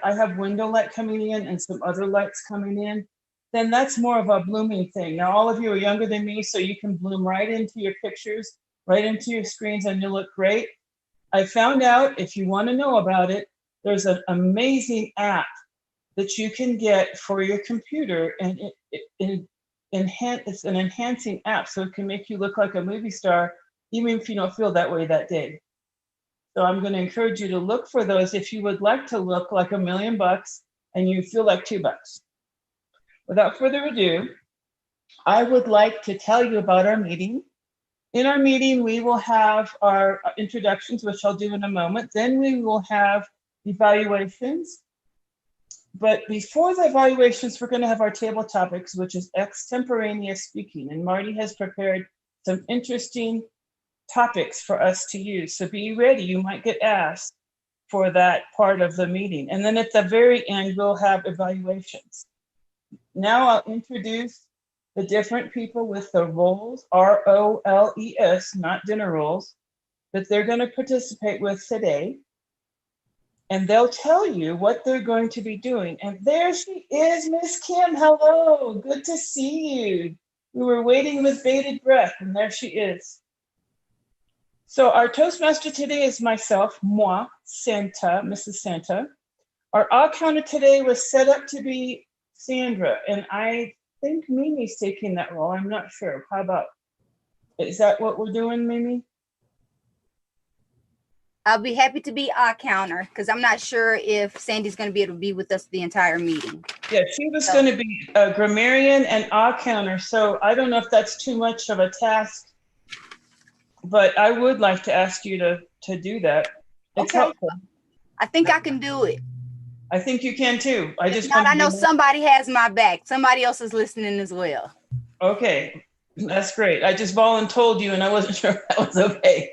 I have window light coming in and some other lights coming in, then that's more of a blooming thing. Now, all of you are younger than me, so you can bloom right into your pictures, right into your screens, and you'll look great. I found out, if you want to know about it, there's an amazing app that you can get for your computer, and it's an enhancing app, so it can make you look like a movie star, even if you don't feel that way that day. So I'm going to encourage you to look for those if you would like to look like $1,000,000 and you feel like $2. Without further ado, I would like to tell you about our meeting. In our meeting, we will have our introductions, which I'll do in a moment. Then we will have evaluations. But before the evaluations, we're going to have our table topics, which is extemporaneous speaking. And Marty has prepared some interesting topics for us to use. So be ready, you might get asked for that part of the meeting. And then at the very end, we'll have evaluations. Now I'll introduce the different people with the roles, ROLES, not dinner rolls, that they're going to participate with today. And they'll tell you what they're going to be doing. And there she is, Miss Kim. Hello, good to see you. We were waiting with bated breath, and there she is. So our Toastmaster today is myself, moi, Santa, Mrs. Santa. Our all counter today was set up to be Sandra, and I think Mimi's taking that role. I'm not sure. How about, is that what we're doing, Mimi? I'll be happy to be our counter because I'm not sure if Sandy's going to be able to be with us the entire meeting. Yeah, she was going to be a grammarian and our counter. So I don't know if that's too much of a task, but I would like to ask you to do that. It's helpful. I think I can do it. I think you can too. I just I know somebody has my back. Somebody else is listening as well. Okay, that's great. I just volunteered you and I wasn't sure if that was okay.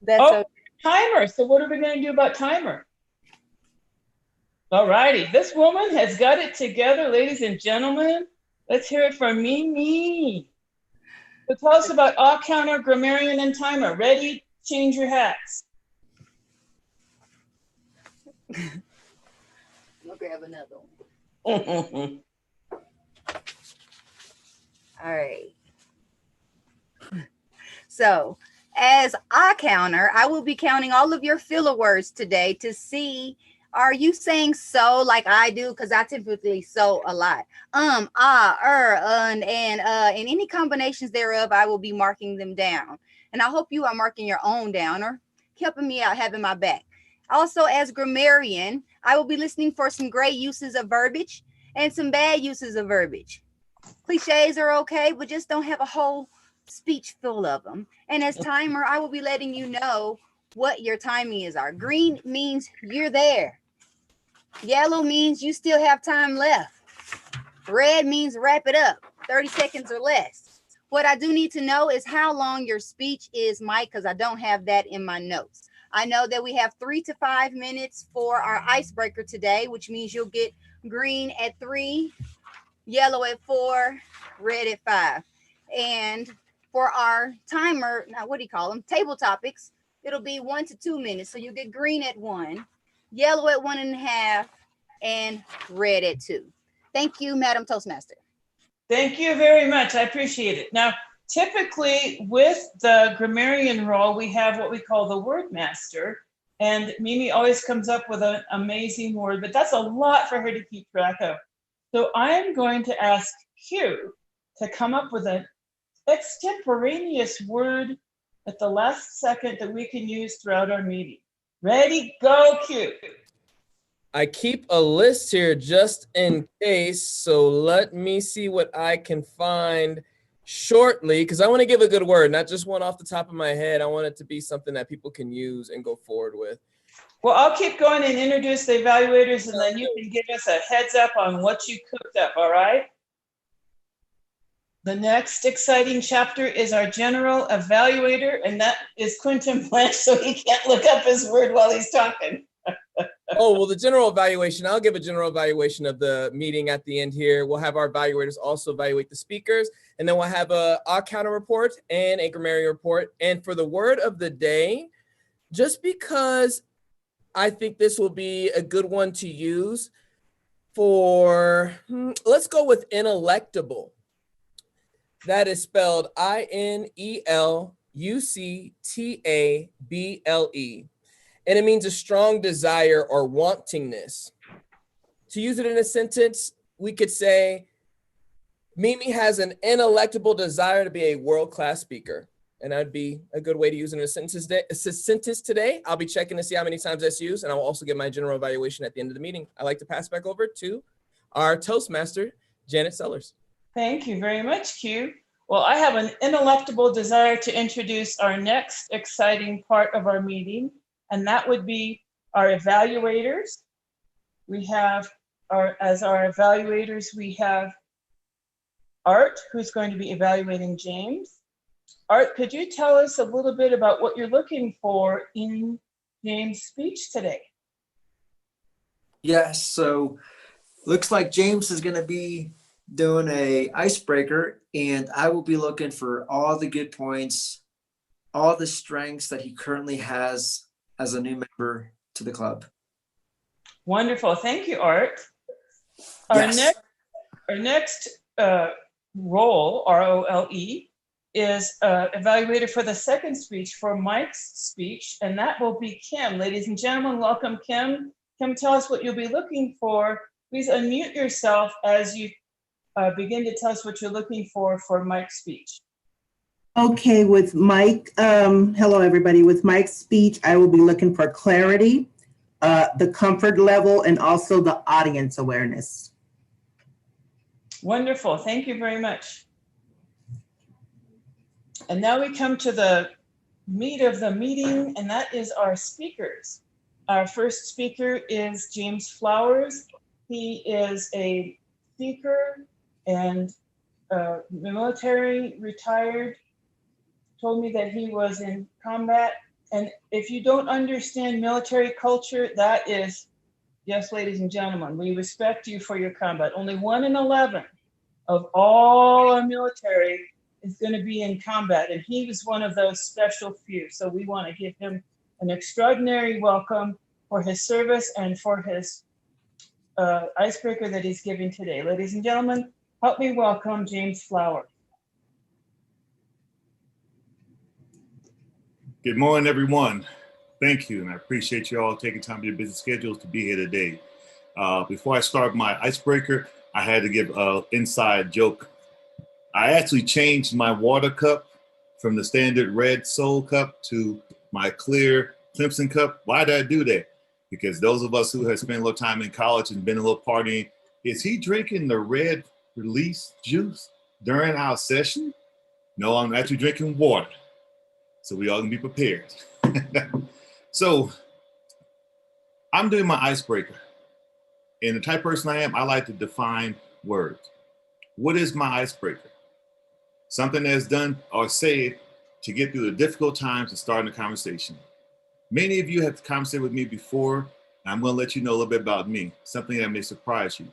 That's okay. Timer. So what are we going to do about timer? All righty. This woman has got it together, ladies and gentlemen. Let's hear it from Mimi. So tell us about all counter, grammarian, and timer. Ready? Change your hats. I'll grab another one. All right. So as I counter, I will be counting all of your filler words today to see, are you saying so like I do? Because I typically so a lot. And any combinations thereof, I will be marking them down. And I hope you are marking your own down or helping me out, having my back. Also, as grammarian, I will be listening for some great uses of verbiage and some bad uses of verbiage. Cliches are okay, but just don't have a whole speech full of them. And as timer, I will be letting you know what your timing is. Green means you're there. Yellow means you still have time left. Red means wrap it up, 30 seconds or less. What I do need to know is how long your speech is, Mike, because I don't have that in my notes. I know that we have 3 to 5 minutes for our icebreaker today, which means you'll get green at 3, yellow at 4, red at 5. And for our timer, now what do you call them? Table topics, it'll be 1 to 2 minutes. So you get green at 1, yellow at 1.5, and red at 2. Thank you, Madam Toastmaster. Thank you very much. I appreciate it. Now, typically with the grammarian role, we have what we call the word master. And Mimi always comes up with an amazing word, but that's a lot for her to keep track of. So I'm going to ask Q to come up with an extemporaneous word at the last second that we can use throughout our meeting. Ready, go, Q. I keep a list here just in case, so let me see what I can find shortly, because I want to give a good word, not just one off the top of my head. I want it to be something that people can use and go forward with. Well, I'll keep going and introduce the evaluators, and then you can give us a heads up on what you cooked up, all right? The next exciting chapter is our general evaluator, and that is Quentin Blanche, so he can't look up his word while he's talking. Oh, well, the general evaluation, I'll give a general evaluation of the meeting at the end here. We'll have our evaluators also evaluate the speakers, and then we'll have a counter report and a grammarian report. And for the word of the day, just because I think this will be a good one to use for, let's go with inelectable. That is spelled INELUCTABLE. And it means a strong desire or wantingness. To use it in a sentence, we could say, Mimi has an inelectable desire to be a world-class speaker. And that'd be a good way to use it in a sentence today. I'll be checking to see how many times that's used, and I will also get my general evaluation at the end of the meeting. I'd like to pass back over to our Toastmaster, Janet Sellers. Thank you very much, Q. Well, I have an ineluctable desire to introduce our next exciting part of our meeting, and that would be our evaluators. We have as our evaluators, we have Art, who's going to be evaluating James. Art, could you tell us a little bit about what you're looking for in James' speech today? Yes, so looks like James is going to be doing a icebreaker, and I will be looking for all the good points, all the strengths that he currently has as a new member to the club. Wonderful, thank you, Art. Yes. Our next role, R-O-L-E, is evaluator for the second speech, for Mike's speech, and that will be Kim. Ladies and gentlemen, welcome Kim. Kim, tell us what you'll be looking for. Please unmute yourself as you begin to tell us what you're looking for Mike's speech. Okay, with Mike, hello everybody. With Mike's speech, I will be looking for clarity, the comfort level, and also the audience awareness. Wonderful, thank you very much. And now we come to the meat of the meeting, and that is our speakers. Our first speaker is James Flowers. He is a speaker and military, retired, told me that he was in combat. And if you don't understand military culture, that is, yes, ladies and gentlemen, we respect you for your combat. Only 1 in 11 of all our military is going to be in combat, and he was one of those special few. So we want to give him an extraordinary welcome for his service and for his icebreaker that he's giving today. Ladies and gentlemen, help me welcome James Flowers. Good morning, everyone. Thank you, and I appreciate you all taking time out of your busy schedules to be here today. Before I start my icebreaker, I had to give an inside joke. I actually changed my water cup from the standard red Soul cup to my clear Clemson cup. Why did I do that? Because those of us who have spent a little time in college and been a little partying, is he drinking the red release juice during our session? No, I'm actually drinking water. So we all can be prepared. So I'm doing my icebreaker. And the type of person I am, I like to define words. What is my icebreaker? Something that's done or said to get through the difficult times and starting a conversation. Many of you have conversated with me before, and I'm going to let you know a little bit about me, something that may surprise you.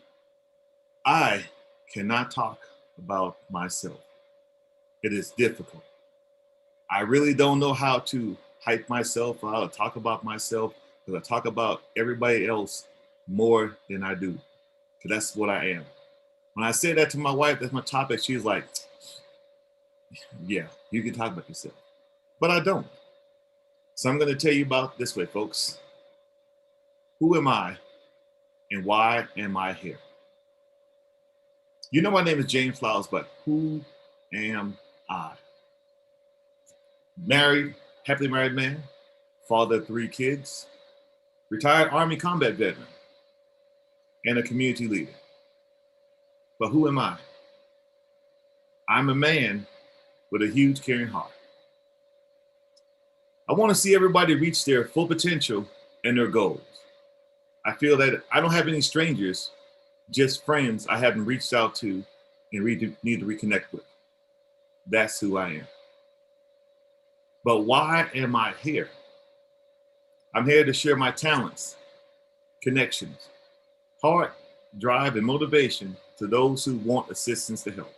I cannot talk about myself. It is difficult. I really don't know how to hype myself or how to talk about myself, because I talk about everybody else more than I do, because that's what I am. When I say that to my wife, that's my topic, she's like, yeah, you can talk about yourself. But I don't. So I'm going to tell you about this way, folks. Who am I and why am I here? You know my name is James Flowers, but who am I? Married, happily married man, father of 3 kids, retired Army combat veteran, and a community leader. But who am I? I'm a man with a huge caring heart. I want to see everybody reach their full potential and their goals. I feel that I don't have any strangers, just friends I haven't reached out to and need to reconnect with. That's who I am. But why am I here? I'm here to share my talents, connections, heart, drive, and motivation to those who want assistance to help.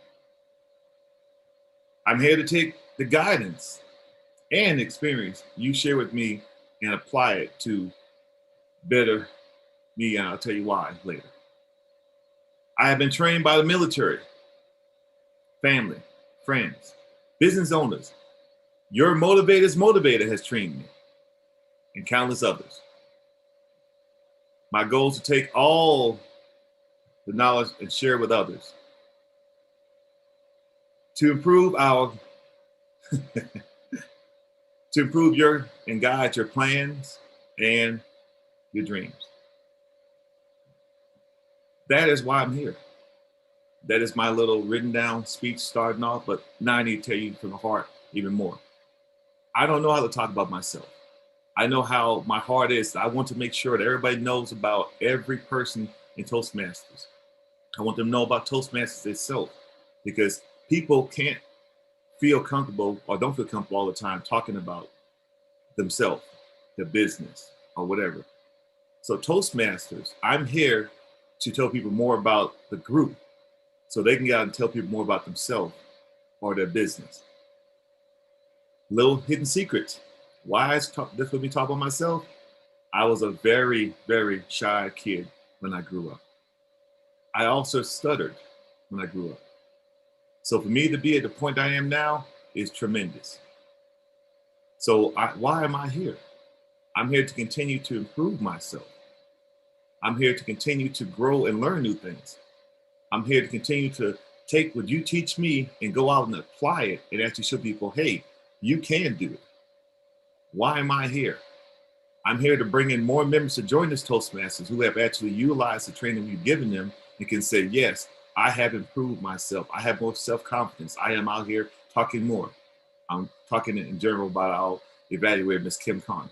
I'm here to take the guidance and experience you share with me and apply it to better me, and I'll tell you why later. I have been trained by the military, family, friends, business owners. Your motivator's motivator has trained me, and countless others. My goal is to take all the knowledge and share with others to improve our to improve your and guide your plans and your dreams. That is why I'm here. That is my little written down speech starting off, but now I need to tell you from the heart even more. I don't know how to talk about myself. I know how my heart is. I want to make sure that everybody knows about every person in Toastmasters. I want them to know about Toastmasters itself, because people can't feel comfortable or don't feel comfortable all the time talking about themselves, their business, or whatever. So Toastmasters, I'm here to tell people more about the group so they can get out and tell people more about themselves or their business. Little hidden secrets. Why is this what we talk about myself? I was a very, very shy kid when I grew up. I also stuttered when I grew up. So for me to be at the point I am now is tremendous. So why am I here? I'm here to continue to improve myself. I'm here to continue to grow and learn new things. I'm here to continue to take what you teach me and go out and apply it and actually show people, hey, you can do it. Why am I here? I'm here to bring in more members to join this Toastmasters who have actually utilized the training we've given them and can say, yes, I have improved myself. I have more self-confidence. I am out here talking more. I'm talking in general about our evaluator, Ms. Kim Khan.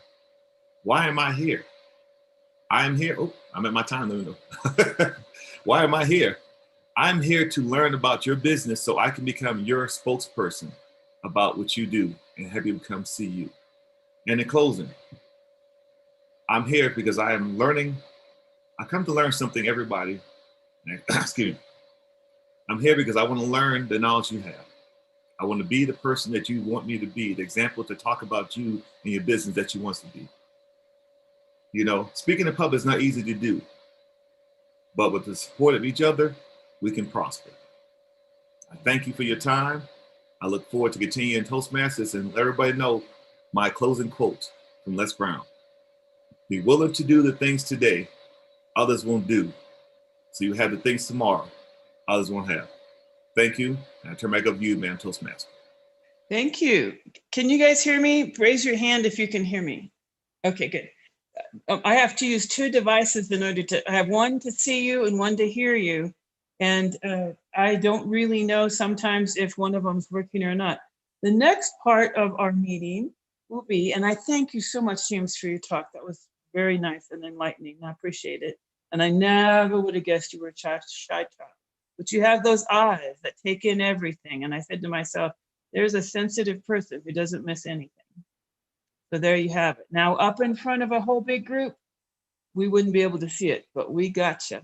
Why am I here? I am here. Oh, I'm at my time limit. Why am I here? I'm here to learn about your business so I can become your spokesperson about what you do and have you become CU. And in closing, I'm here because I am learning. I come to learn something, everybody. Excuse me. I'm here because I want to learn the knowledge you have. I want to be the person that you want me to be, the example to talk about you and your business that you want to be. You know, speaking in public is not easy to do, but with the support of each other, we can prosper. I thank you for your time. I look forward to continuing Toastmasters and let everybody know my closing quote from Les Brown. Be willing to do the things today others won't do, so you have the things tomorrow others won't have. Thank you, and I turn back up to you, ma'am, Toastmaster. Thank you. Can you guys hear me? Raise your hand if you can hear me. Okay, good. I have to use two devices in order to, I have one to see you and one to hear you. And I don't really know sometimes if one of them is working or not. The next part of our meeting will be, and I thank you so much, James, for your talk. That was very nice and enlightening. I appreciate it. And I never would have guessed you were a shy child. But you have those eyes that take in everything. And I said to myself, there's a sensitive person who doesn't miss anything. So there you have it. Now up in front of a whole big group, we wouldn't be able to see it, but we got you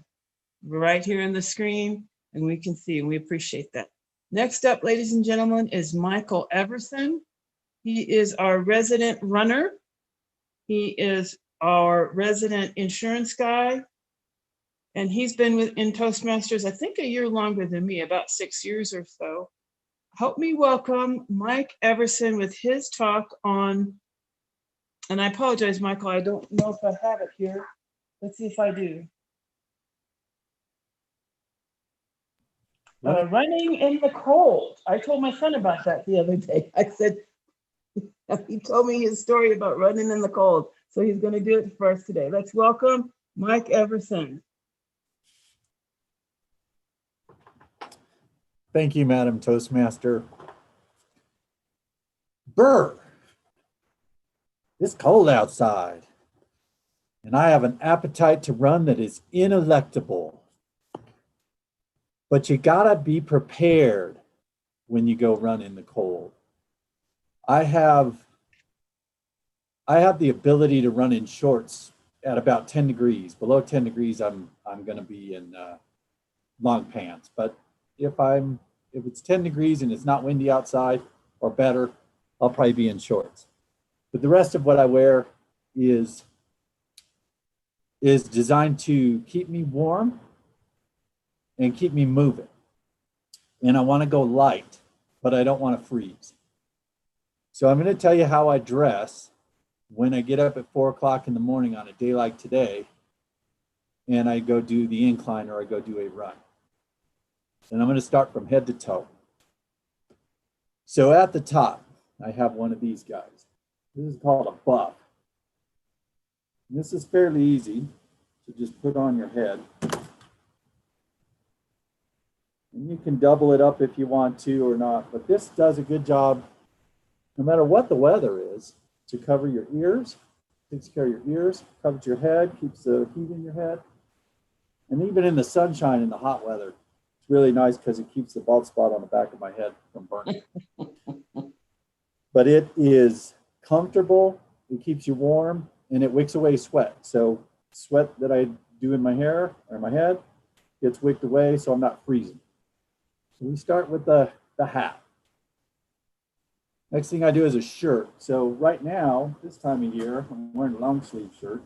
right here on the screen and we can see, and we appreciate that. Next up, ladies and gentlemen, is Michael Everson. He is our resident runner. He is our resident insurance guy. And he's been in Toastmasters, I think a year longer than me, about 6 years or so. Help me welcome Mike Everson with his talk on, and I apologize, Michael, I don't know if I have it here. Let's see if I do. Running in the cold. I told my son about that the other day. I said, he told me his story about running in the cold. So he's going to do it for us today. Let's welcome Mike Everson. Thank you, Madam Toastmaster. Brr, it's cold outside, and I have an appetite to run that is ineluctable. But you gotta be prepared when you go run in the cold. I have the ability to run in shorts at about 10 degrees. Below 10 degrees, I'm gonna be in long pants. But if it's 10 degrees and it's not windy outside or better, I'll probably be in shorts. But the rest of what I wear is is designed to keep me warm and keep me moving. And I want to go light, but I don't want to freeze. So I'm going to tell you how I dress when I get up at 4 o'clock in the morning on a day like today, and I go do the incline or I go do a run. And I'm going to start from head to toe. So at the top, I have one of these guys. This is called a buff. And this is fairly easy to just put on your head. And you can double it up if you want to or not, but this does a good job, no matter what the weather is, to cover your ears. Takes care of your ears, covers your head, keeps the heat in your head. And even in the sunshine in the hot weather, it's really nice because it keeps the bald spot on the back of my head from burning. But it is comfortable, it keeps you warm, and it wicks away sweat. So sweat that I do in my hair or my head gets wicked away, so I'm not freezing. So we start with the hat. Next thing I do is a shirt. So right now, this time of year, I'm wearing a long sleeve shirt.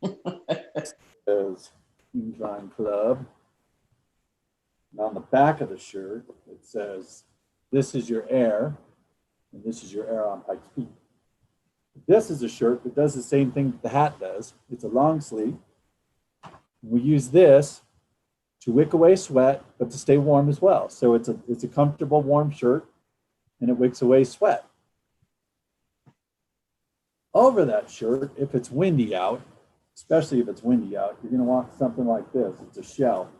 It says Incline Club. And on the back of the shirt, it says, "This is your air, and this is your air on Pikes Peak." This is a shirt that does the same thing that the hat does. It's a long sleeve. We use this to wick away sweat, but to stay warm as well. So it's a comfortable, warm shirt, and it wicks away sweat. Over that shirt, if it's windy out, especially if it's windy out, you're going to want something like this. It's a shell.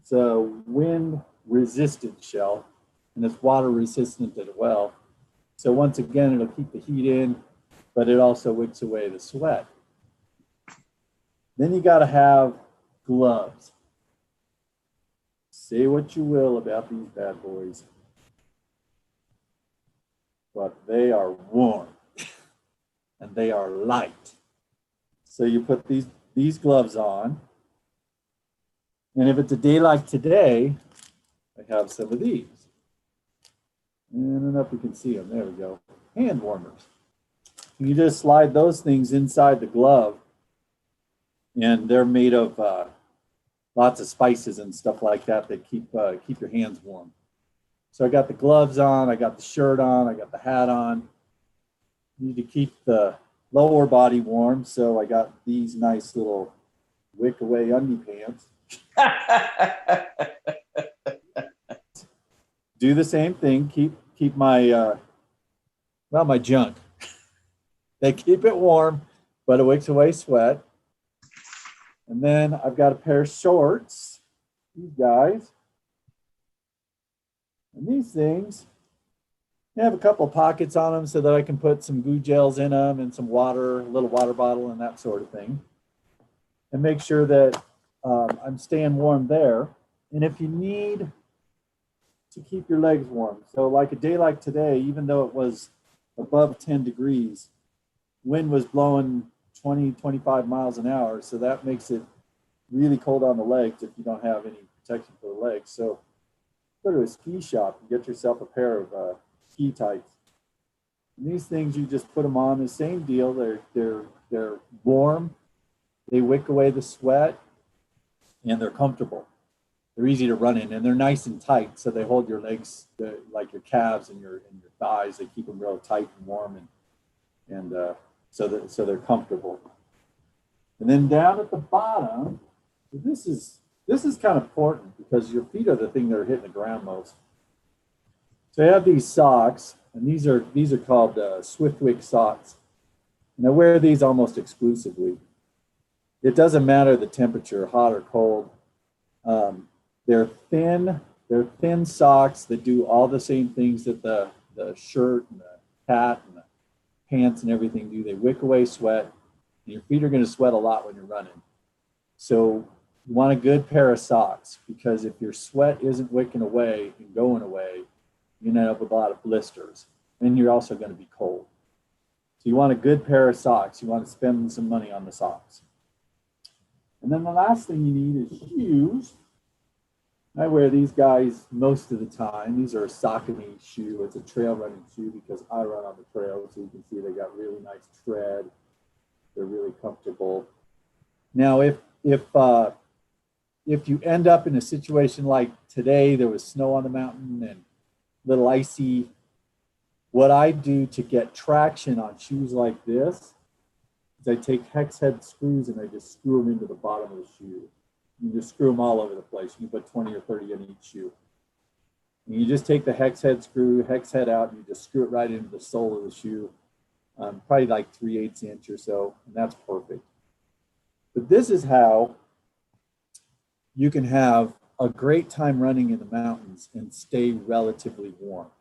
It's a wind-resistant shell, and it's water-resistant as well. So once again, it'll keep the heat in, but it also wicks away the sweat. Then you got to have gloves. Say what you will about these bad boys, but they are warm and they are light. So you put these gloves on, and if it's a day like today, I have some of these. And I don't know if you can see them. There we go. Hand warmers. You just slide those things inside the glove, and they're made of lots of spices and stuff like that that keep your hands warm. So I got the gloves on, I got the shirt on, I got the hat on. Need to keep the lower body warm, so I got these nice little wick away undie pants. Do the same thing. Keep my my junk. They keep it warm, but it wicks away sweat. And then I've got a pair of shorts, these guys. And these things, they have a couple of pockets on them so that I can put some goo gels in them and some water, a little water bottle and that sort of thing. And make sure that I'm staying warm there. And if you need to keep your legs warm, so like a day like today, even though it was above 10 degrees, wind was blowing 20, 25 miles an hour. So that makes it really cold on the legs if you don't have any protection for the legs. So go to a ski shop and get yourself a pair of ski tights. And these things, you just put them on, the same deal. They're warm, they wick away the sweat, and they're comfortable. They're easy to run in, and they're nice and tight, so they hold your legs, like your calves and your thighs. They keep them real tight and warm, and so they're comfortable. And then down at the bottom, this is kind of important because your feet are the thing that are hitting the ground most. So I have these socks, and these are called Swiftwick socks, and I wear these almost exclusively. It doesn't matter the temperature, hot or cold. They're thin socks that do all the same things that the shirt and the hat and the pants and everything do. They wick away sweat, and your feet are going to sweat a lot when you're running. So you want a good pair of socks, because if your sweat isn't wicking away and going away, you end up with a lot of blisters, and you're also going to be cold. So you want a good pair of socks. You want to spend some money on the socks. And then the last thing you need is shoes. I wear these guys most of the time. These are a Saucony shoe. It's a trail running shoe because I run on the trail. So you can see they got really nice tread. They're really comfortable. Now, if you end up in a situation like today, there was snow on the mountain and a little icy, what I do to get traction on shoes like this is I take hex head screws and I just screw them into the bottom of the shoe. You just screw them all over the place. You can put 20 or 30 in each shoe. And you just take the hex head screw, hex head out, and you just screw it right into the sole of the shoe, probably like 3/8 inch or so, and that's perfect. But this is how you can have a great time running in the mountains and stay relatively warm.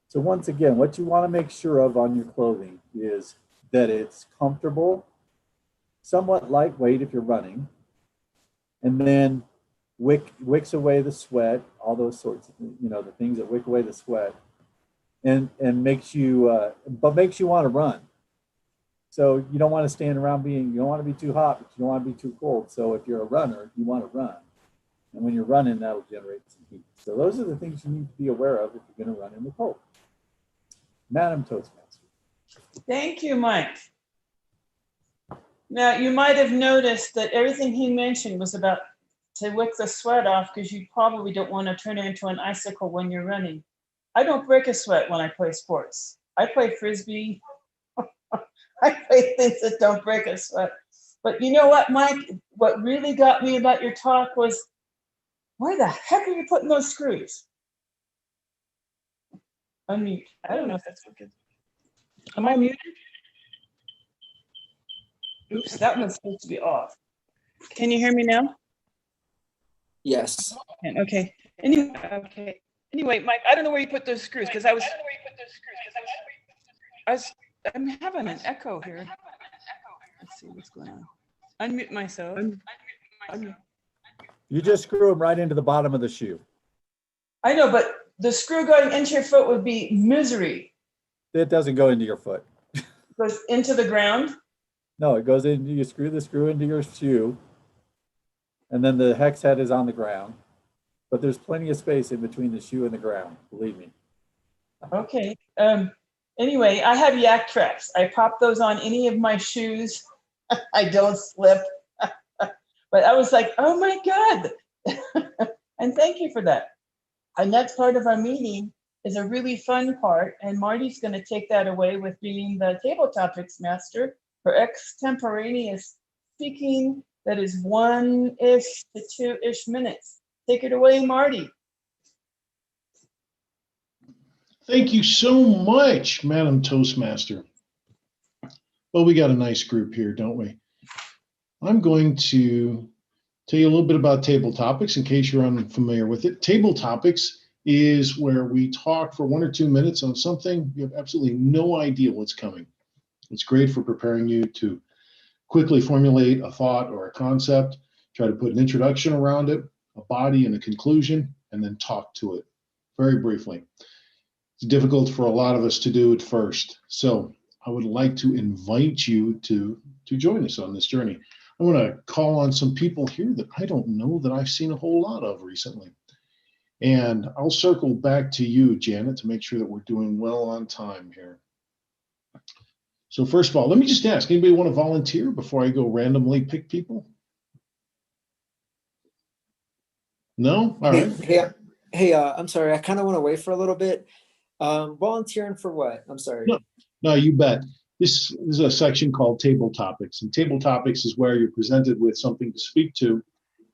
So once again, what you want to make sure of on your clothing is that it's comfortable, somewhat lightweight if you're running, and then wicks away the sweat, all those sorts of, the things that wick away the sweat, and makes you want to run. So you don't want to stand around you don't want to be too hot, but you don't want to be too cold. So if you're a runner, you want to run. And when you're running, that'll generate some heat. So those are the things you need to be aware of if you're going to run in the cold. Madam Toastmaster. Thank you, Mike. Now, you might have noticed that everything he mentioned was about to wick the sweat off, because you probably don't want to turn it into an icicle when you're running. I don't break a sweat when I play sports. I play Frisbee. I play things that don't break a sweat. But you know what, Mike? What really got me about your talk was, why the heck are you putting those screws? Unmute. I don't know if that's good. Am I muted? Oops, that one's supposed to be off. Can you hear me now? Yes. Okay. Anyway, Mike, I don't know where you put those screws, because I'm having an echo here. Let's see what's going on. Unmute myself. You just screw them right into the bottom of the shoe. I know, but the screw going into your foot would be misery. It doesn't go into your foot. It goes into the ground. No, it goes into, you screw the screw into your shoe, and then the hex head is on the ground. But there's plenty of space in between the shoe and the ground, believe me. Okay. Anyway, I have yak traps. I pop those on any of my shoes. I don't slip. But I was like, oh my God. And thank you for that. And that's part of our meeting is a really fun part. And Marty's going to take that away with being the table topics master for extemporaneous speaking that is 1-ish to 2-ish minutes. Take it away, Marty. Thank you so much, Madam Toastmaster. Well, we got a nice group here, don't we? I'm going to tell you a little bit about Table Topics in case you're unfamiliar with it. Table Topics is where we talk for 1 or 2 minutes on something you have absolutely no idea what's coming. It's great for preparing you to quickly formulate a thought or a concept, try to put an introduction around it, a body and a conclusion, and then talk to it very briefly. It's difficult for a lot of us to do it first. So I would like to invite you to join us on this journey. I want to call on some people here that I don't know that I've seen a whole lot of recently. And I'll circle back to you, Janet, to make sure that we're doing well on time here. So first of all, let me just ask, anybody want to volunteer before I go randomly pick people? No? All right. Hey, I'm sorry. I kind of want to wait for a little bit. Volunteering for what? I'm sorry. No, you bet. This is a section called Table Topics. And Table Topics is where you're presented with something to speak to. And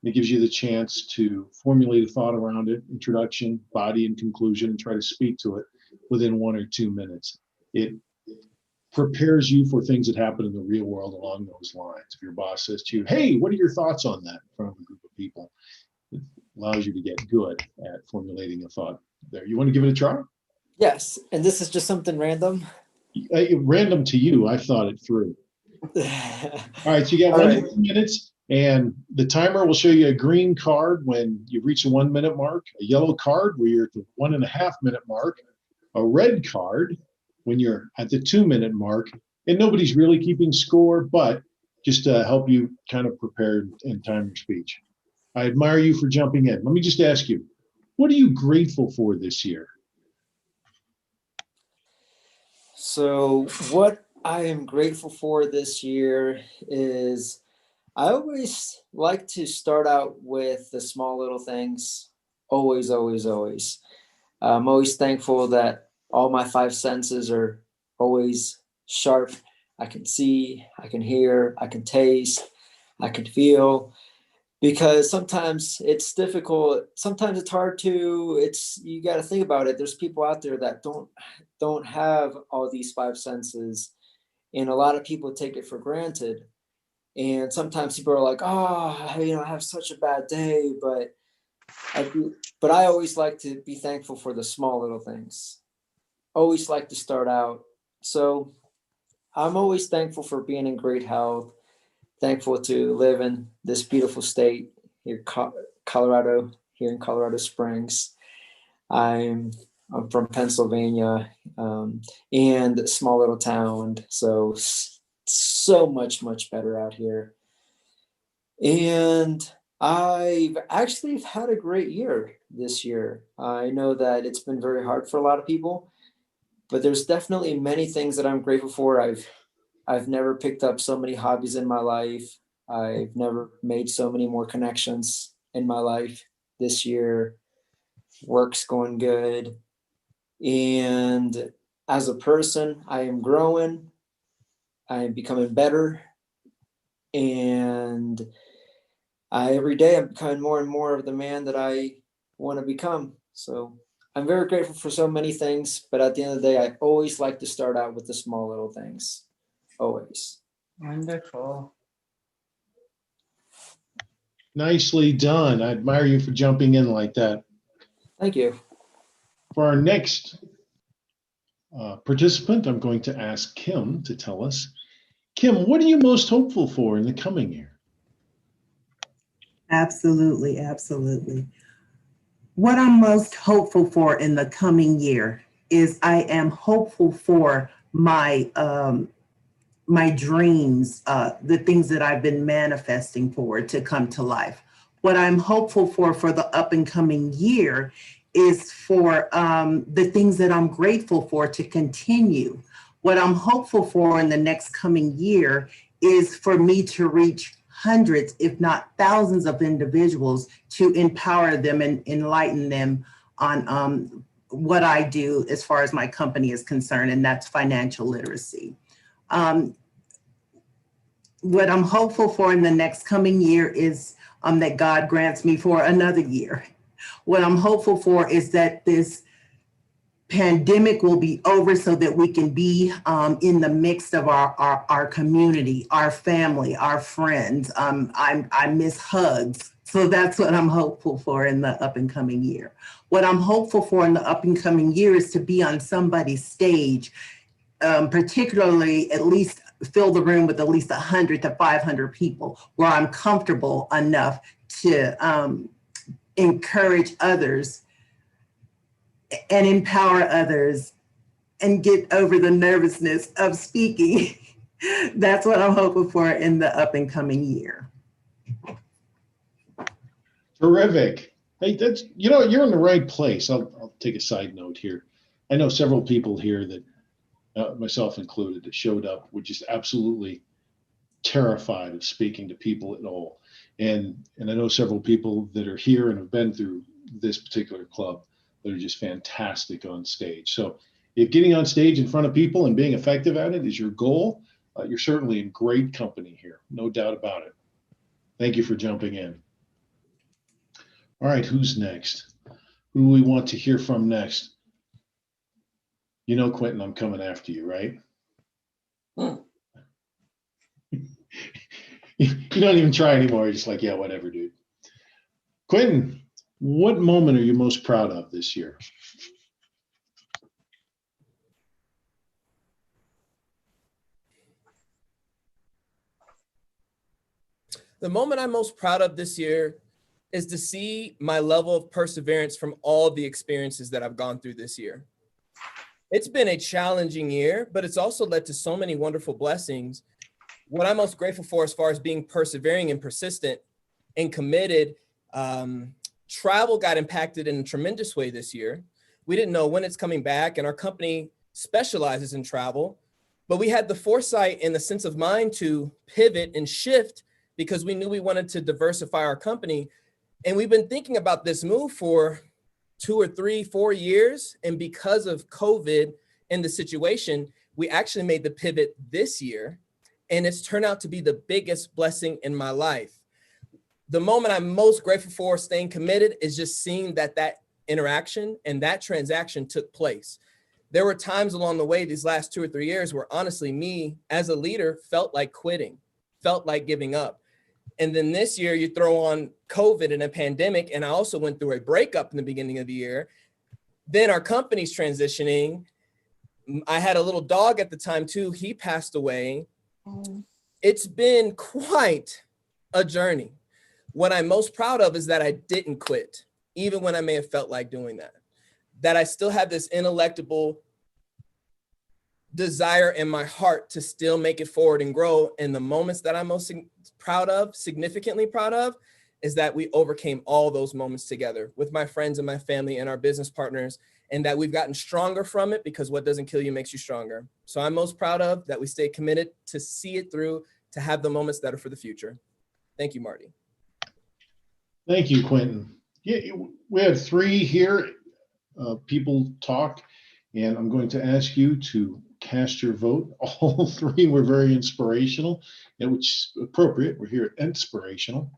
it gives you the chance to formulate a thought around it, introduction, body, and conclusion, and try to speak to it within 1 or 2 minutes. It prepares you for things that happen in the real world along those lines. If your boss says to you, hey, what are your thoughts on that in front of a group of people? It allows you to get good at formulating a thought there. You want to give it a try? Yes. And this is just something random? Random to you. I thought it through. All right. So you got 1 to 2 minutes, and the timer will show you a green card when you reach the 1 minute mark, a yellow card where you're at the 1.5 minute mark, a red card when you're at the 2 minute mark, and nobody's really keeping score, but just to help you kind of prepare and time your speech. I admire you for jumping in. Let me just ask you, what are you grateful for this year? So what I am grateful for this year is I always like to start out with the small little things. Always, always, always. I'm always thankful that all my five senses are always sharp. I can see, I can hear, I can taste, I can feel. Because sometimes it's difficult. Sometimes it's hard to. You got to think about it. There's people out there that don't have all these five senses, and a lot of people take it for granted. And sometimes people are like, "Oh, I have such a bad day," but I always like to be thankful for the small little things. Always like to start out. So I'm always thankful for being in great health. Thankful to live in this beautiful state here, Colorado, here in Colorado Springs. I'm from Pennsylvania, and a small little town, so much better out here. And I've actually had a great year this year. I know that it's been very hard for a lot of people, but there's definitely many things that I'm grateful for. I've never picked up so many hobbies in my life. I've never made so many more connections in my life this year. Work's going good. And as a person, I am growing. I am becoming better. And every day I'm becoming more and more of the man that I want to become. So I'm very grateful for so many things. But at the end of the day, I always like to start out with the small little things. Always. Wonderful. Nicely done. I admire you for jumping in like that. Thank you. For our next participant, I'm going to ask Kim to tell us. Kim, what are you most hopeful for in the coming year? Absolutely, absolutely. What I'm most hopeful for in the coming year is I am hopeful for my my dreams, the things that I've been manifesting for to come to life. What I'm hopeful for the up and coming year is for the things that I'm grateful for to continue. What I'm hopeful for in the next coming year is for me to reach hundreds, if not thousands of individuals to empower them and enlighten them on what I do as far as my company is concerned, and that's financial literacy. What I'm hopeful for in the next coming year is that God grants me for another year. What I'm hopeful for is that this pandemic will be over so that we can be in the midst of our community, our family, our friends. I miss hugs. So that's what I'm hopeful for in the up and coming year. What I'm hopeful for in the up and coming year is to be on somebody's stage, particularly at least fill the room with at least 100 to 500 people where I'm comfortable enough to encourage others and empower others and get over the nervousness of speaking. That's what I'm hoping for in the up and coming year. Terrific. Hey, you're in the right place. I'll take a side note here. I know several people here that, myself included, that showed up were just absolutely terrified of speaking to people at all. And I know several people that are here and have been through this particular club that are just fantastic on stage. So if getting on stage in front of people and being effective at it is your goal, you're certainly in great company here. No doubt about it. Thank you for jumping in. All right, who's next? Who do we want to hear from next? You know, Quentin, I'm coming after you, right? You don't even try anymore. You're just like, yeah, whatever, dude. Quentin, what moment are you most proud of this year? The moment I'm most proud of this year is to see my level of perseverance from all the experiences that I've gone through this year. It's been a challenging year, but it's also led to so many wonderful blessings. What I'm most grateful for as far as being persevering and persistent and committed, travel got impacted in a tremendous way this year. We didn't know when it's coming back, and our company specializes in travel, but we had the foresight and the sense of mind to pivot and shift because we knew we wanted to diversify our company. And we've been thinking about this move for 2 or 3, 4 years. And because of COVID and the situation, we actually made the pivot this year. And it's turned out to be the biggest blessing in my life. The moment I'm most grateful for staying committed is just seeing that interaction and that transaction took place. There were times along the way these last 2 or 3 years where honestly, me as a leader felt like quitting, felt like giving up. And then this year you throw on COVID and a pandemic, and I also went through a breakup in the beginning of the year. Then our company's transitioning. I had a little dog at the time too. He passed away. It's been quite a journey. What I'm most proud of is that I didn't quit, even when I may have felt like doing that. That I still have this ineluctable desire in my heart to still make it forward and grow. And the moments that I'm most proud of, significantly proud of, is that we overcame all those moments together with my friends and my family and our business partners, and that we've gotten stronger from it, because what doesn't kill you makes you stronger. So I'm most proud of that we stay committed to see it through, to have the moments that are for the future. Thank you, Marty. Thank you, Quentin. Yeah, we have 3 here. People talk, and I'm going to ask you to cast your vote. All 3 were very inspirational, and which is appropriate. We're here at Entspirational.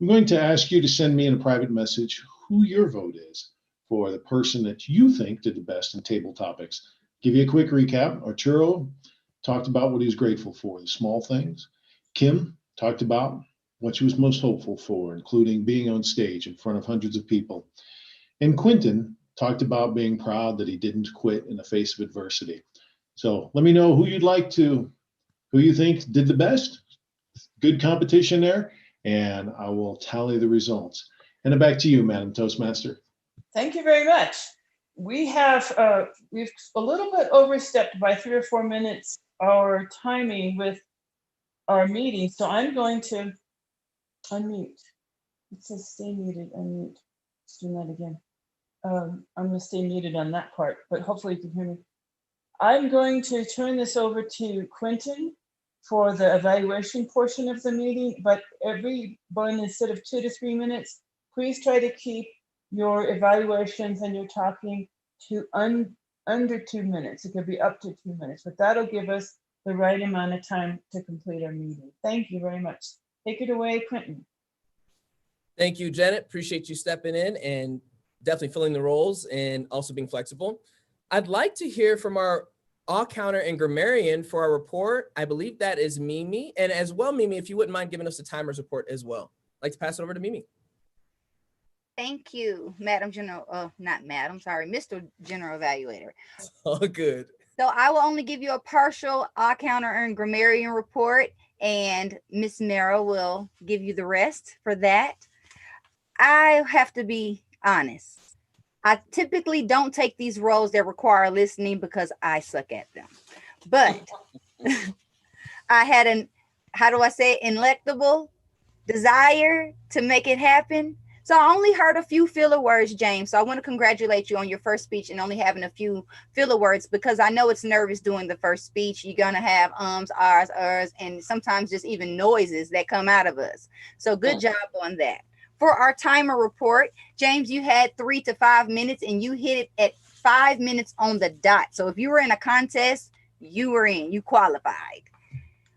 I'm going to ask you to send me in a private message who your vote is for the person that you think did the best in table topics. Give you a quick recap. Arturo talked about what he was grateful for, the small things. Kim talked about what she was most hopeful for, including being on stage in front of hundreds of people. And Quentin talked about being proud that he didn't quit in the face of adversity. So let me know who you think did the best. Good competition there, and I will tally the results. And back to you, Madam Toastmaster. Thank you very much. We have, we've a little bit overstepped by 3 or 4 minutes our timing with our meeting. So I'm going to unmute. It says stay muted, unmute. Let's do that again. I'm going to stay muted on that part, but hopefully you can hear me. I'm going to turn this over to Quentin for the evaluation portion of the meeting, but everyone, instead of 2 to 3 minutes, please try to keep your evaluations and your talking to under 2 minutes. It could be up to 2 minutes, but that'll give us the right amount of time to complete our meeting. Thank you very much. Take it away, Quentin. Thank you, Janet. Appreciate you stepping in and definitely filling the roles and also being flexible. I'd like to hear from our counter and grammarian for our report. I believe that is Mimi. And as well, Mimi, if you wouldn't mind giving us the timers report as well. I'd like to pass it over to Mimi. Thank you, Madam General, not Madam, sorry, Mr. General Evaluator. All good. So I will only give you a partial counter and grammarian report, and Miss Mara will give you the rest for that. I have to be honest. I typically don't take these roles that require listening because I suck at them. But I had an, how do I say, ineluctable desire to make it happen. So I only heard a few filler words, James. So I want to congratulate you on your first speech and only having a few filler words, because I know it's nervous doing the first speech. You're going to have ums, ahs, ers, and sometimes just even noises that come out of us. So good job on that. For our timer report, James, you had 3 to 5 minutes and you hit it at 5 minutes on the dot. So if you were in a contest, you were in, you qualified.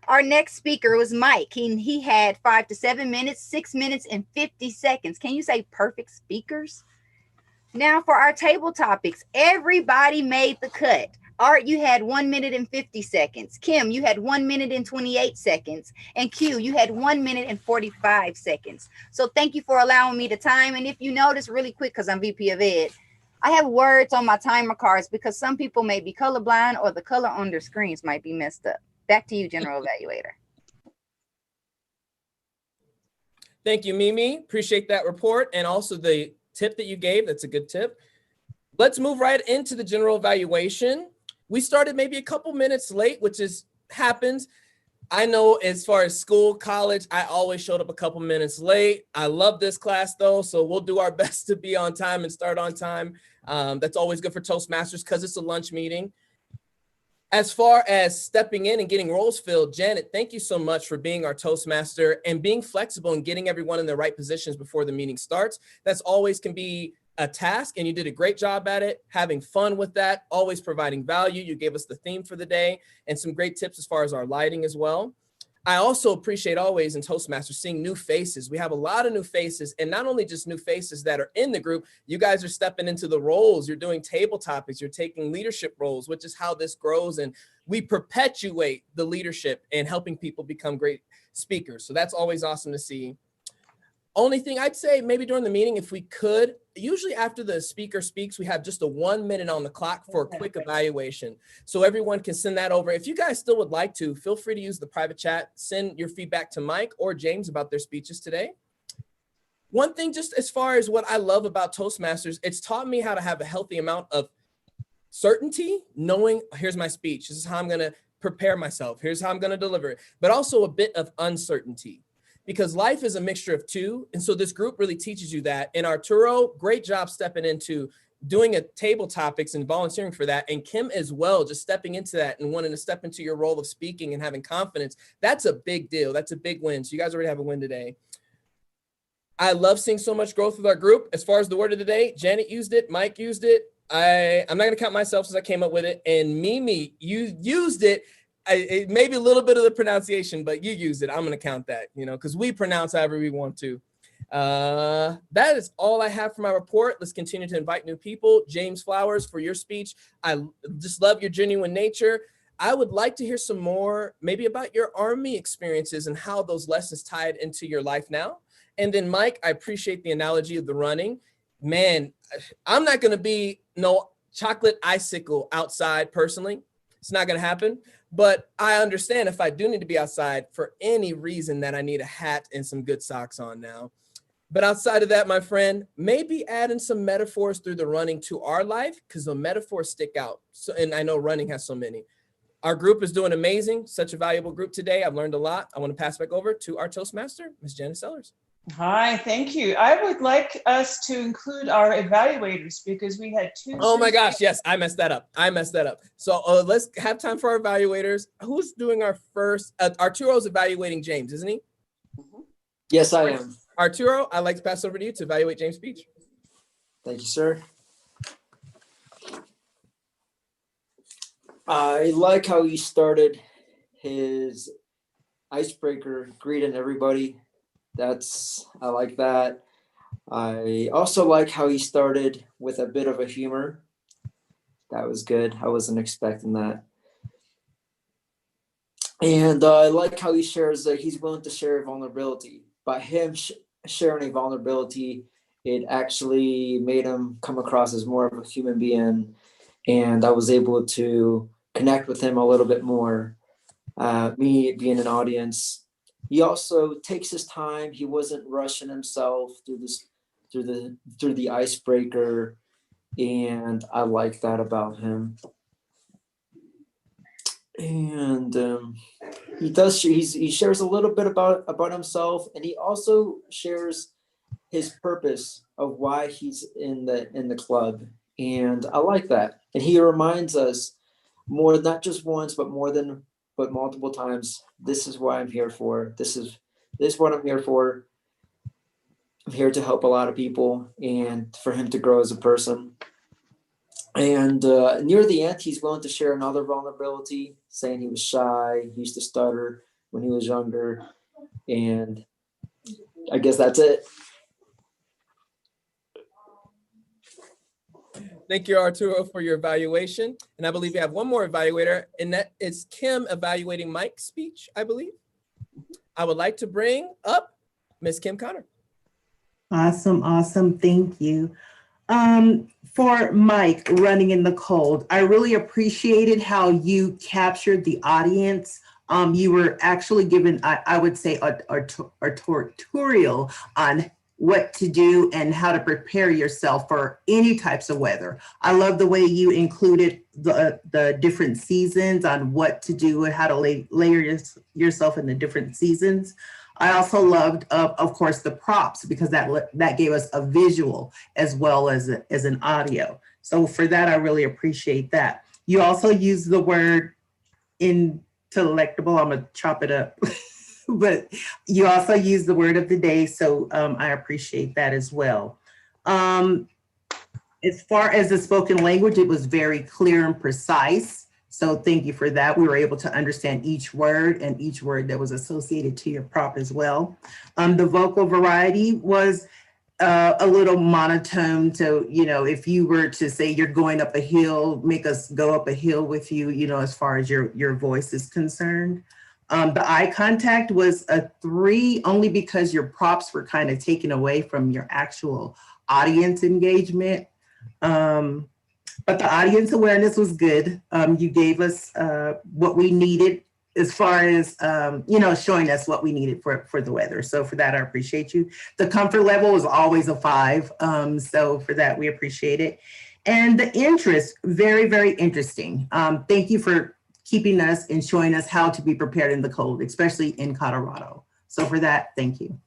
Our next speaker was Mike. He had 5 to 7 minutes, 6 minutes and 50 seconds. Can you say perfect speakers? Now for our table topics, everybody made the cut. Art, you had 1 minute and 50 seconds. Kim, you had 1 minute and 28 seconds. And Q, you had 1 minute and 45 seconds. So thank you for allowing me the time. And if you notice really quick, because I'm VP of Ed, I have words on my timer cards because some people may be colorblind or the color on their screens might be messed up. Back to you, General Evaluator. Thank you, Mimi. Appreciate that report and also the tip that you gave. That's a good tip. Let's move right into the general evaluation. We started maybe a couple minutes late, which happens. I know as far as school, college, I always showed up a couple minutes late. I love this class though, so we'll do our best to be on time and start on time. That's always good for Toastmasters because it's a lunch meeting. As far as stepping in and getting roles filled, Janet, thank you so much for being our Toastmaster and being flexible and getting everyone in the right positions before the meeting starts. That's always can be a task, and you did a great job at it, having fun with that, always providing value. You gave us the theme for the day and some great tips as far as our lighting as well. I also appreciate always in Toastmasters seeing new faces. We have a lot of new faces, and not only just new faces that are in the group, you guys are stepping into the roles. You're doing table topics, you're taking leadership roles, which is how this grows. And we perpetuate the leadership and helping people become great speakers. So that's always awesome to see. Only thing I'd say maybe during the meeting, if we could, usually after the speaker speaks, we have just a 1 minute on the clock for a quick evaluation. So everyone can send that over. If you guys still would like to, feel free to use the private chat, send your feedback to Mike or James about their speeches today. One thing, just as far as what I love about Toastmasters, it's taught me how to have a healthy amount of certainty, knowing here's my speech. This is how I'm going to prepare myself. Here's how I'm going to deliver it, but also a bit of uncertainty. Because life is a mixture of two. And so this group really teaches you that. And Arturo, great job stepping into doing a table topics and volunteering for that. And Kim as well, just stepping into that and wanting to step into your role of speaking and having confidence. That's a big deal. That's a big win. So you guys already have a win today. I love seeing so much growth with our group. As far as the word of the day, Janet used it, Mike used it. I'm not going to count myself since I came up with it. And Mimi, you used it. It may be a little bit of the pronunciation, but you use it. I'm going to count that, because we pronounce however we want to. That is all I have for my report. Let's continue to invite new people. James Flowers, for your speech. I just love your genuine nature. I would like to hear some more, maybe about your Army experiences and how those lessons tied into your life now. And then Mike, I appreciate the analogy of the running. Man, I'm not going to be no chocolate icicle outside personally. It's not going to happen. But I understand if I do need to be outside for any reason that I need a hat and some good socks on now. But outside of that, my friend, maybe adding some metaphors through the running to our life, because the metaphors stick out. So, and I know running has so many. Our group is doing amazing. Such a valuable group today. I've learned a lot. I want to pass back over to our Toastmaster, Ms. Janet Sellers. Hi, thank you. I would like us to include our evaluators because we had two. Oh my gosh, yes, I messed that up. So let's have time for our evaluators. Who's doing our first? Arturo's evaluating James, isn't he? Yes, I am. Arturo, I'd like to pass over to you to evaluate James' speech. Thank you, sir. I like how he started his icebreaker, greeting everybody. I like that. I also like how he started with a bit of a humor. That was good. I wasn't expecting that. And I like how he shares that he's willing to share vulnerability. By him sharing a vulnerability, it actually made him come across as more of a human being. And I was able to connect with him a little bit more. Me being an audience. He also takes his time. He wasn't rushing himself through the icebreaker, and I like that about him. And he shares a little bit about himself, and he also shares his purpose of why he's in the club, and I like that. And he reminds us more, not just once, but multiple times, this is why I'm here for. This is what I'm here for. I'm here to help a lot of people and for him to grow as a person. And near the end, he's willing to share another vulnerability, saying he was shy, he used to stutter when he was younger. And I guess that's it. Thank you, Arturo, for your evaluation. And I believe we have one more evaluator, and that is Kim evaluating Mike's speech, I believe. I would like to bring up Ms. Kim Connor. Awesome. Thank you. For Mike, running in the cold, I really appreciated how you captured the audience. You were actually given, I would say, a tutorial on what to do and how to prepare yourself for any types of weather. I love the way you included the different seasons on what to do and how to layer yourself in the different seasons. I also loved, of course, the props, because that gave us a visual as well as an audio. So for that, I really appreciate that. You also used the word intellectable. I'm gonna chop it up. But you also use the word of the day, so I appreciate that as well. As far as the spoken language, it was very clear and precise. So thank you for that. We were able to understand each word and each word that was associated to your prop as well. The vocal variety was a little monotone. So, you know, if you were to say you're going up a hill, make us go up a hill with you, you know, as far as your voice is concerned. The eye contact was a 3, only because your props were kind of taken away from your actual audience engagement. But the audience awareness was good. You gave us what we needed as far as, you know, showing us what we needed for the weather. So for that, I appreciate you. The comfort level is always a 5. So for that, we appreciate it. And the interest, very, very interesting. Thank you for keeping us and showing us how to be prepared in the cold, especially in Colorado. So for that, thank you.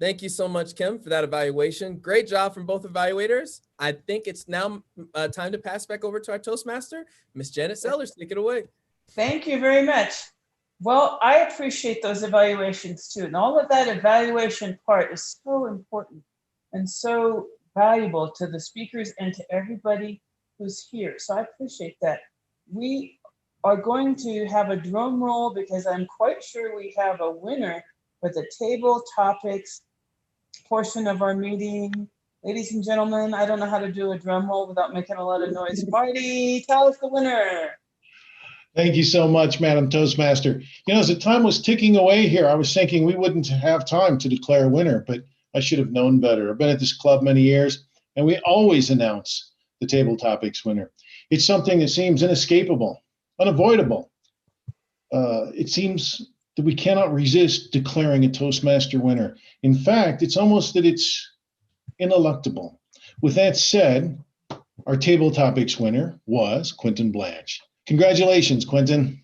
Thank you so much, Kim, for that evaluation. Great job from both evaluators. I think it's now time to pass back over to our Toastmaster, Miss Janet Sellers. Take it away. Thank you very much. Well, I appreciate those evaluations too. And all of that evaluation part is so important and so valuable to the speakers and to everybody who's here. So I appreciate that. We are going to have a drum roll because I'm quite sure we have a winner for the table topics portion of our meeting. Ladies and gentlemen, I don't know how to do a drum roll without making a lot of noise. Marty, tell us the winner. Thank you so much, Madam Toastmaster. You know, as the time was ticking away here, I was thinking we wouldn't have time to declare a winner, but I should have known better. I've been at this club many years, and we always announce the table topics winner. It's something that seems inescapable, unavoidable. It seems that we cannot resist declaring a Toastmaster winner. In fact, it's almost that it's ineluctable. With that said, our table topics winner was Quentin Blanche. Congratulations, Quentin.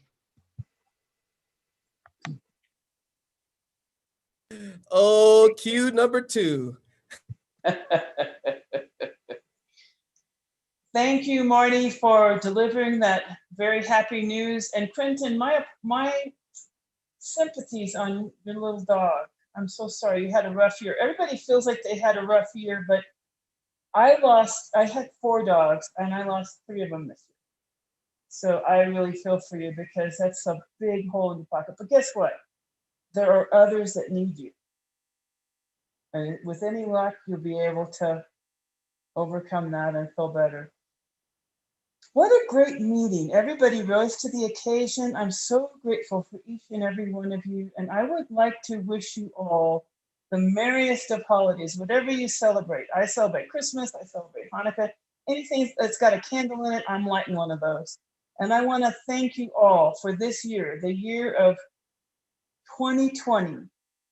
Oh, cue number 2. Thank you, Marty, for delivering that very happy news. And Quentin, my sympathies on your little dog. I'm so sorry you had a rough year. Everybody feels like they had a rough year, but I had 4 dogs and I lost 3 of them this year. So I really feel for you because that's a big hole in your pocket. But guess what? There are others that need you. And with any luck, you'll be able to overcome that and feel better. What a great meeting. Everybody rose to the occasion. I'm so grateful for each and every one of you. And I would like to wish you all the merriest of holidays, whatever you celebrate. I celebrate Christmas, I celebrate Hanukkah. Anything that's got a candle in it, I'm lighting one of those. And I want to thank you all for this year, the year of 2020,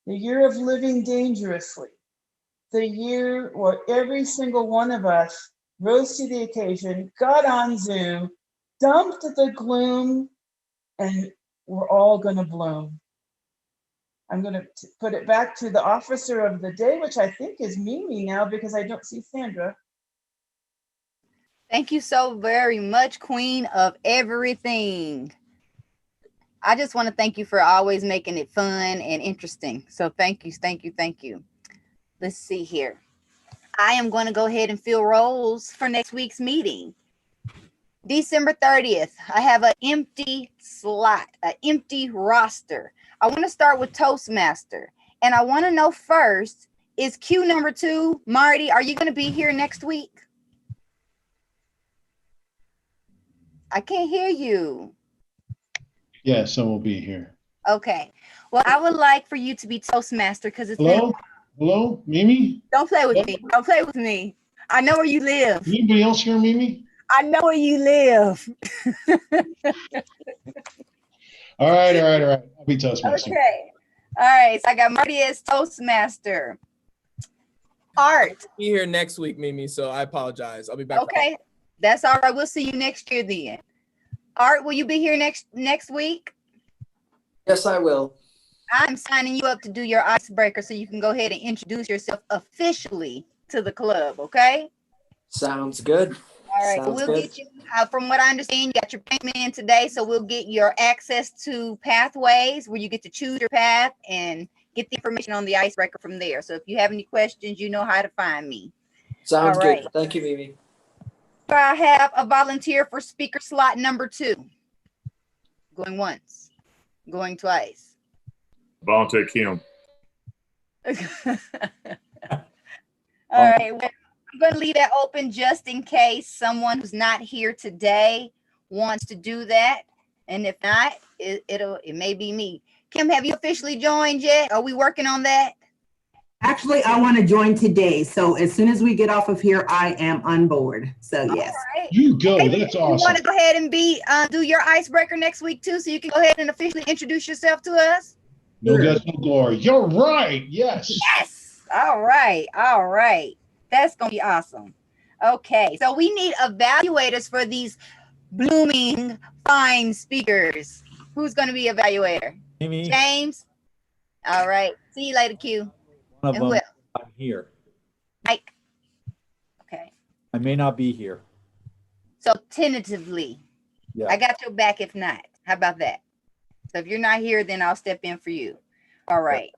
the year of living dangerously, the year where every single one of us rose to the occasion, got on Zoom, dumped the gloom, and we're all going to bloom. I'm going to put it back to the officer of the day, which I think is Mimi now because I don't see Sandra. Thank you so very much, Queen of Everything. I just want to thank you for always making it fun and interesting. So thank you, thank you, thank you. Let's see here. I am going to go ahead and fill roles for next week's meeting. December 30th, I have an empty slot, an empty roster. I want to start with Toastmaster. And I want to know first, is Q number 2, Marty, are you going to be here next week? I can't hear you. Yes, I will be here. Okay. Well, I would like for you to be Toastmaster because it's Hello? Hello, Mimi? Don't play with me. Don't play with me. I know where you live. Anybody else hear Mimi? I know where you live. All right. I'll be Toastmaster. Okay. All right. So I got Marty as Toastmaster. Art. I'll be here next week, Mimi, so I apologize. I'll be back. Okay. That's all right. We'll see you next year then. Art, will you be here next week? Yes, I will. I'm signing you up to do your icebreaker so you can go ahead and introduce yourself officially to the club, okay? Sounds good. All right, so Sounds we'll good. get you, from what I understand, you got your payment in today, so we'll get your access to Pathways where you get to choose your path and get the information on the icebreaker from there. So if you have any questions, you know how to find me. Sounds All good. right. Thank you, Mimi. I have a volunteer for speaker slot number 2. Going once, going twice. Volunteer Kim. All right, well, I'm going to leave that open just in case someone who's not here today wants to do that. And if not, it may be me. Kim, have you officially joined yet? Are we working on that? Actually, I want to join today. So as soon as we get off of here, I am on board. So yes. All right. You go. Hey, That's you want awesome. to go ahead and do your icebreaker next week too, so you can go ahead and officially introduce yourself to us? No guts, no glory. You're right. Yes. Yes. All right. All right. That's going to be awesome. Okay. So we need evaluators for these blooming, fine speakers. Who's going to be evaluator? Mimi, James? All right. See you later, Q. one of And who them, else? I'm here. Mike. Okay. I may not be here. So tentatively, Yeah. I got your back if not. How about that? So if you're not here, then I'll step in for you. All right.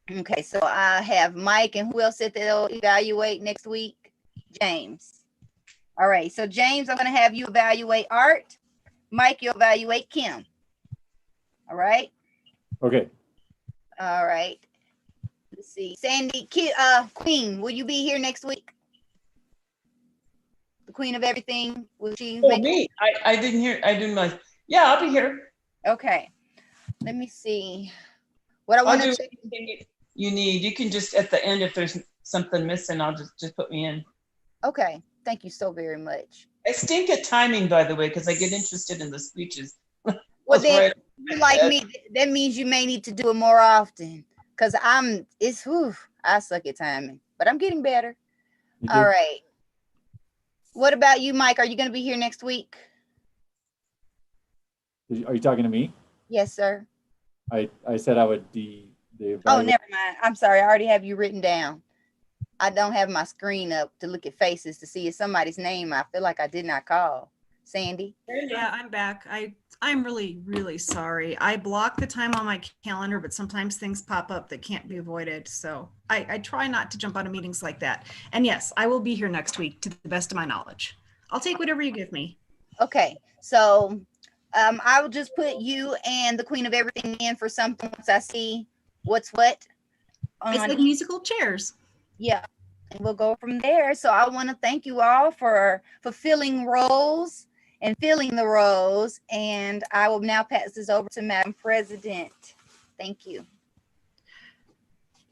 Okay, so I have Mike, and who else said they'll evaluate next week? James. All right, so James, I'm going to have you evaluate Art. Mike, you'll evaluate Kim. All right. Okay. All right. Let's see. Sandy, Queen, will you be here next week? The queen of everything. Will she? Oh, me? I didn't hear. I didn't know. Yeah, I'll be here. Okay. Let me see. What I I'll want do to check. anything you need. You can just at the end, if there's something missing, I'll just put me in. Okay. Thank you so very much. I stink at timing, by the way, because I get interested in the speeches. Well, That's then, right. you like me, that means you may need to do it more often. Because I suck at timing, but I'm getting better. You All do? right. What about you, Mike? Are you going to be here next week? Are you talking to me? Yes, sir. I said I would be the Oh, evaluator. never mind. I'm sorry. I already have you written down. I don't have my screen up to look at faces to see if somebody's name I feel like I did not call. Sandy? Yeah, I'm back. I'm really, really sorry. I block the time on my calendar, but sometimes things pop up that can't be avoided. So I try not to jump out of meetings like that. And yes, I will be here next week to the best of my knowledge. I'll take whatever you give me. Okay. So I will just put you and the queen of everything in for something once I see what's what. It's like musical chairs. Yeah, and we'll go from there. So I want to thank you all for fulfilling roles and filling the roles. And I will now pass this over to Madam President. Thank you.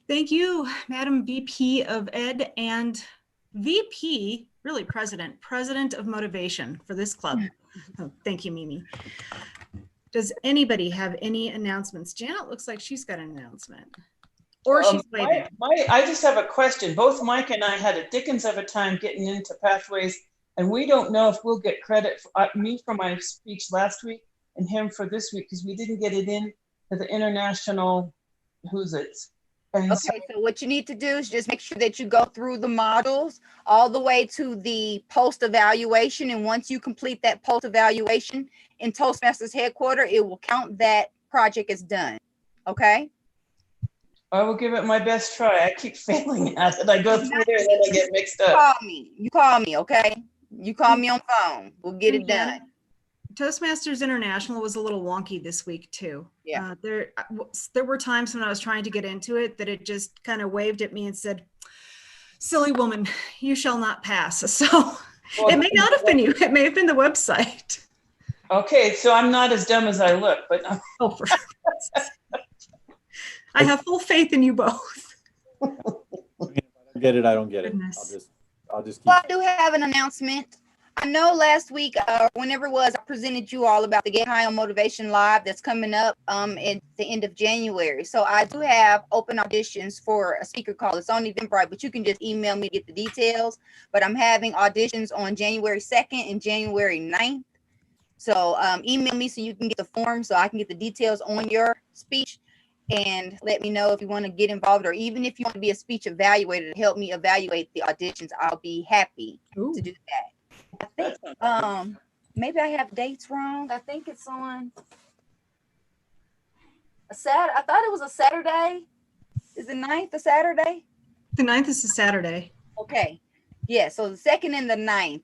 Thank you, Madam VP of Ed and VP, really President of Motivation for this club. Oh, thank you, Mimi. Does anybody have any announcements? Janet looks like she's got an announcement. Or she's waving. I just have a question. Both Mike and I had a dickens of a time getting into Pathways, and we don't know if we'll get credit, me for my speech last week and him for this week, because we didn't get it in to the international And Okay, so what you need to do is just make sure that you go through the modules all the way to the post evaluation. And once you complete that post evaluation in Toastmasters headquarters, it will count that project as done. Okay? I will give it my best try. I keep failing at it. I go through there and then I get mixed up. You call me, okay? You call me on phone. We'll get it done. Toastmasters International was a little wonky this week too. Yeah. There were times when I was trying to get into it that it just kind of waved at me and said, "Silly woman, you shall not pass." So it may not have been you. It may have been the website. Okay, so I'm not as dumb as I look, but Oh, for I have full faith in you both. If I don't get it, I don't get it. Goodness. I'll just keep. Well, I do have an announcement. I know last week, whenever it was, I presented you all about the Get High on Motivation Live that's coming up at the end of January. So I do have open auditions for a speaker call. It's on Eventbrite, but you can just email me to get the details. But I'm having auditions on January 2nd and January 9th. So email me so you can get the form so I can get the details on your speech. And let me know if you want to get involved, or even if you want to be a speech evaluator to help me evaluate the auditions. I'll be happy to do that. I think maybe I have dates wrong. I think it's on I thought it was a Saturday. Is the 9th a Saturday? The 9th is a Saturday. Okay. Yeah, so the 2nd and the 9th.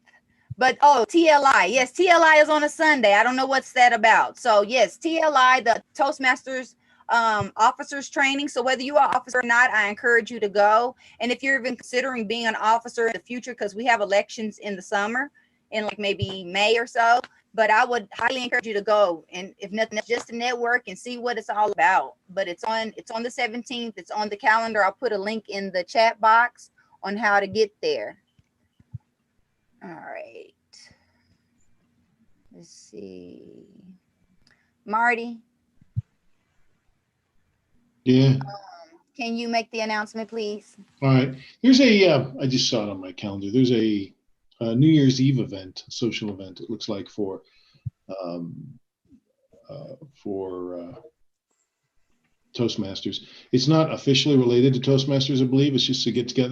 But TLI. Yes, TLI is on a Sunday. I don't know what's that about. So yes, TLI, the Toastmasters officers training. So whether you are officer or not, I encourage you to go. And if you're even considering being an officer in the future, because we have elections in the summer, in like maybe May or so, but I would highly encourage you to go. And if nothing else, just to network and see what it's all about. But it's on the 17th. It's on the calendar. I'll put a link in the chat box on how to get there. All right. Let's see. Marty, Yeah. can you make the announcement, please? All right. There's I just saw it on my calendar. There's a New Year's Eve event, a social event, it looks like for Toastmasters. It's not officially related to Toastmasters, I believe. It's just to get together.